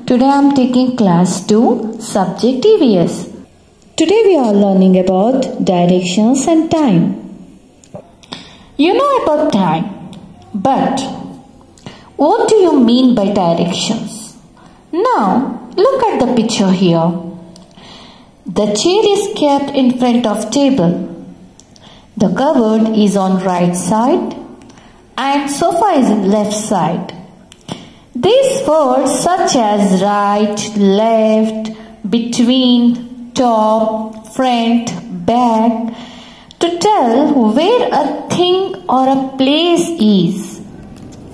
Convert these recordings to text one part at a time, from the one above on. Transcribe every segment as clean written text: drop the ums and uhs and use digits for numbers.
Today I am taking class 2, subject EVS. Today we are learning about directions and time. You know about time, but what do you mean by directions? Now look at the picture here. The chair is kept in front of table. The cupboard is on right side and sofa is in left side. These words such as right, left, between, top, front, back to tell where a thing or a place is.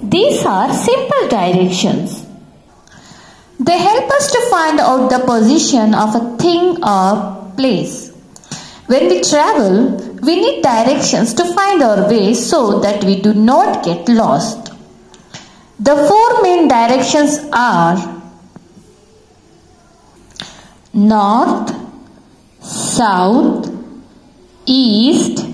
These are simple directions. They help us to find out the position of a thing or place. When we travel, we need directions to find our way so that we do not get lost. The four main directions are north, south, east,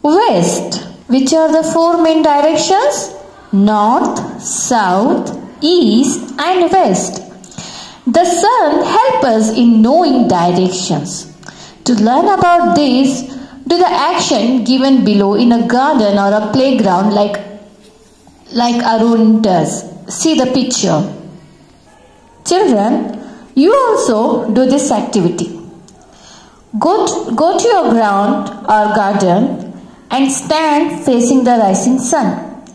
west. Which are the four main directions? North, south, east and west. The sun helps us in knowing directions. To learn about this, do the action given below in a garden or a playground like Arun does. See the picture. Children, you also do this activity. Go to your ground or garden and stand facing the rising sun.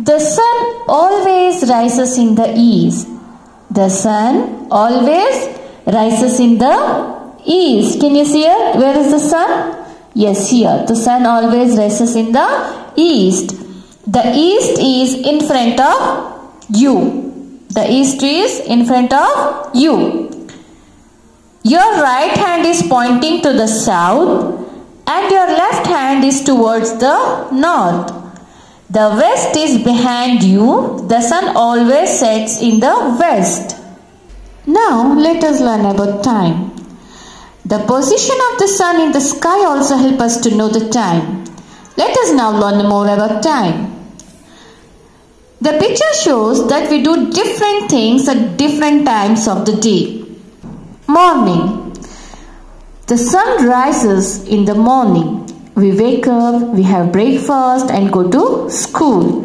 The sun always rises in the east. The sun always rises in the east. Can you see it? Where is the sun? Yes, here. The sun always rises in the east. The east is in front of you. The east is in front of you. Your right hand is pointing to the south and your left hand is towards the north. The west is behind you. The sun always sets in the west. Now let us learn about time. The position of the sun in the sky also helps us to know the time. Let us now learn more about time. The picture shows that we do different things at different times of the day. Morning. The sun rises in the morning. We wake up, we have breakfast and go to school.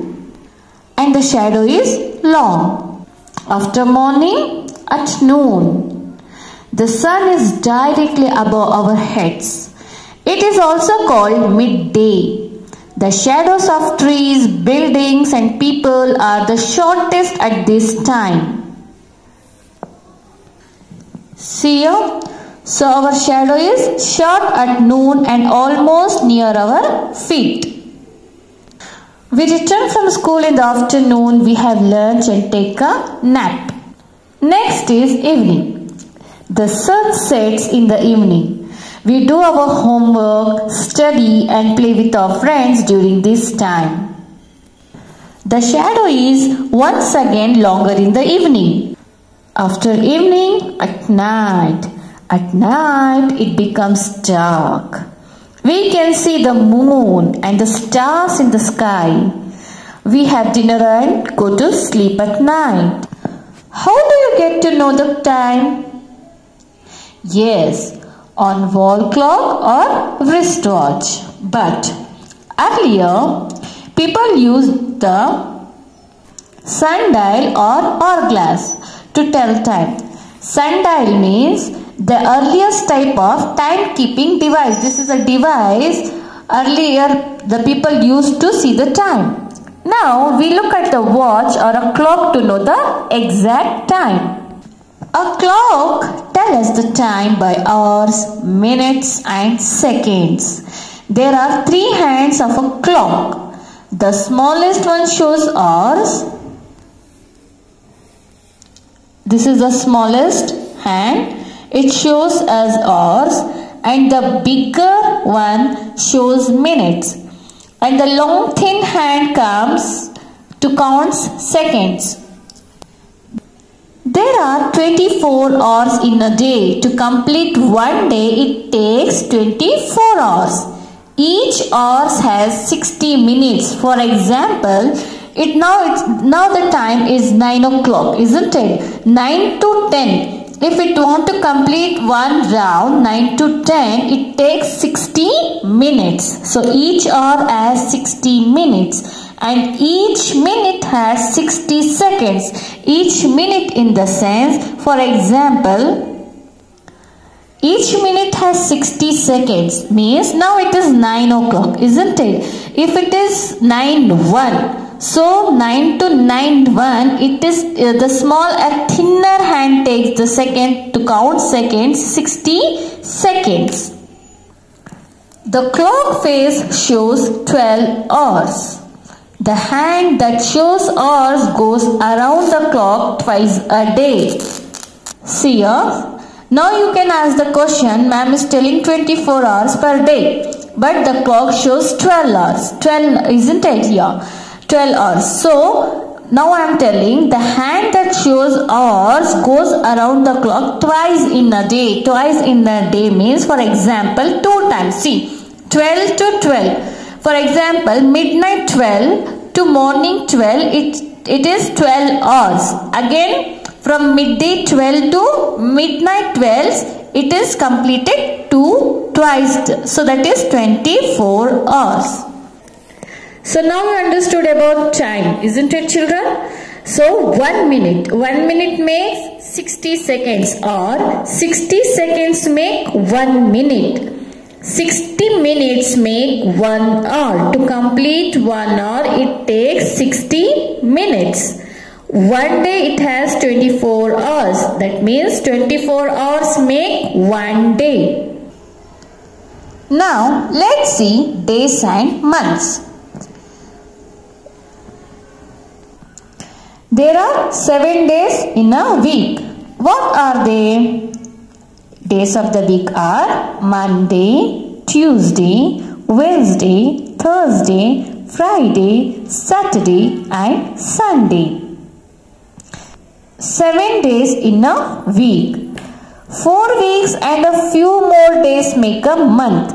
And the shadow is long. After morning, at noon. The sun is directly above our heads. It is also called midday. The shadows of trees, buildings and people are the shortest at this time. See here? So our shadow is short at noon and almost near our feet. We return from school in the afternoon. We have lunch and take a nap. Next is evening. The sun sets in the evening. We do our homework, study and play with our friends during this time. The shadow is once again longer in the evening. After evening, at night. At night it becomes dark. We can see the moon and the stars in the sky. We have dinner and go to sleep at night. How do you get to know the time? Yes, on wall clock or wristwatch. But earlier, people used the sundial or hourglass to tell time. Sundial means the earliest type of timekeeping device. This is a device earlier the people used to see the time. Now we look at the watch or a clock to know the exact time. A clock tells us the time by hours, minutes and seconds. There are three hands of a clock. The smallest one shows hours. This is the smallest hand. It shows as hours and the bigger one shows minutes. And the long thin hand comes to count seconds. There are 24 hours in a day. To complete one day, it takes 24 hours. Each hour has 60 minutes. For example, Now the time is 9 o'clock, isn't it? 9 to 10. If it want to complete one round, 9 to 10, it takes 60 minutes. So each hour has 60 minutes and each minute has 60 seconds. Each minute in the sense, for example, each minute has 60 seconds, means now it is 9 o'clock, isn't it? If it is 9:01, so 9 to 9:01, it is the small thinner hand takes the second to count seconds, 60 seconds. The clock face shows 12 hours. The hand that shows hours goes around the clock twice a day. See here. Now you can ask the question, ma'am is telling 24 hours per day, but the clock shows 12 hours. 12, isn't it here? 12 hours. So now I am telling the hand that shows hours goes around the clock twice in a day. Twice in a day means, for example, 2 times. See, 12 to 12. For example, midnight 12 to morning 12, it is 12 hours. Again, from midday 12 to midnight 12, it is completed twice. So that is 24 hours. So now you understood about time, isn't it, children? So 1 minute. 1 minute makes 60 seconds, or 60 seconds make 1 minute. 60 minutes make 1 hour. To complete 1 hour, it takes 60 minutes. One day it has 24 hours. That means 24 hours make 1 day. Now let's see days and months. There are 7 days in a week. What are they? Days of the week are Monday, Tuesday, Wednesday, Thursday, Friday, Saturday and Sunday. 7 days in a week. 4 weeks and a few more days make a month.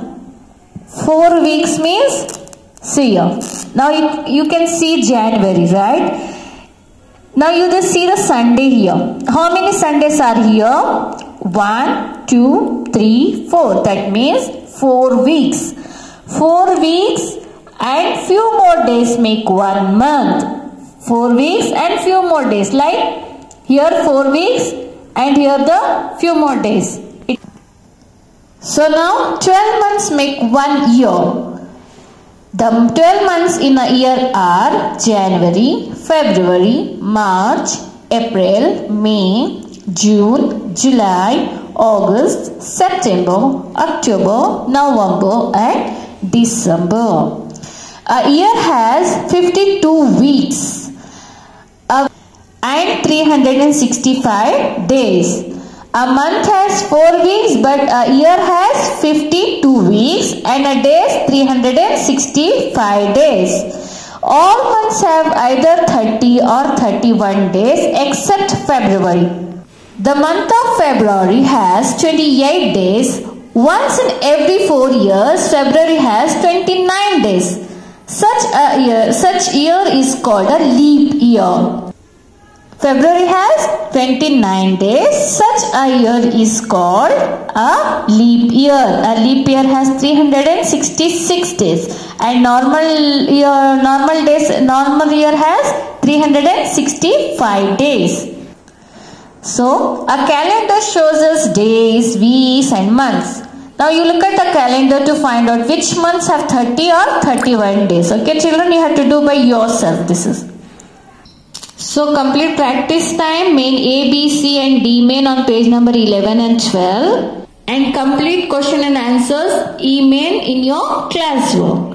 4 weeks means, see here. Now you can see January, right? Now you just see the Sunday here. How many Sundays are here? 1, 2, 3, 4. That means 4 weeks. 4 weeks and few more days make 1 month. 4 weeks and few more days, like here 4 weeks and here the few more days. So now 12 months make 1 year. The 12 months in a year are January, February, March, April, May, June, July, August, September, October, November and December. A year has 52 weeks and 365 days. A month has 4 weeks, but a year has 52 weeks and a day is 365 days. All months have either 30 or 31 days except February. The month of February has 28 days. Once in every 4 years, February has 29 days. Such year is called a leap year. February has 29 days. Years. Such a year is called a leap year. A leap year has 366 days, and normal year has 365 days. So a calendar shows us days, weeks and months. Now you look at the calendar to find out which months have 30 or 31 days. Okay children, you have to do by yourself. This is. So complete practice time, main A, B, C and D main on page number 11 and 12. And complete question and answers E main in your classwork.